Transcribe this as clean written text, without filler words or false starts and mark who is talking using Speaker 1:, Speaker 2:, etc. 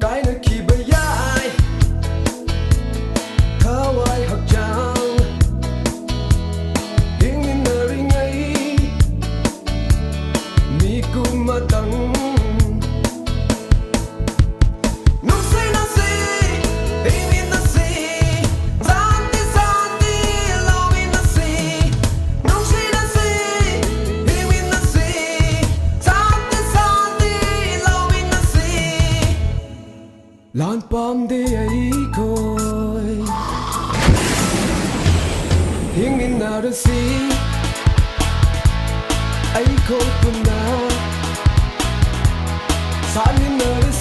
Speaker 1: cái nơi khi bây giờ thao ai học chàng tiếng in nơi ngay mi cùng mà tăng lan pom đi ấy coi hiên min nào đó xí ấy coi quên na sa min nào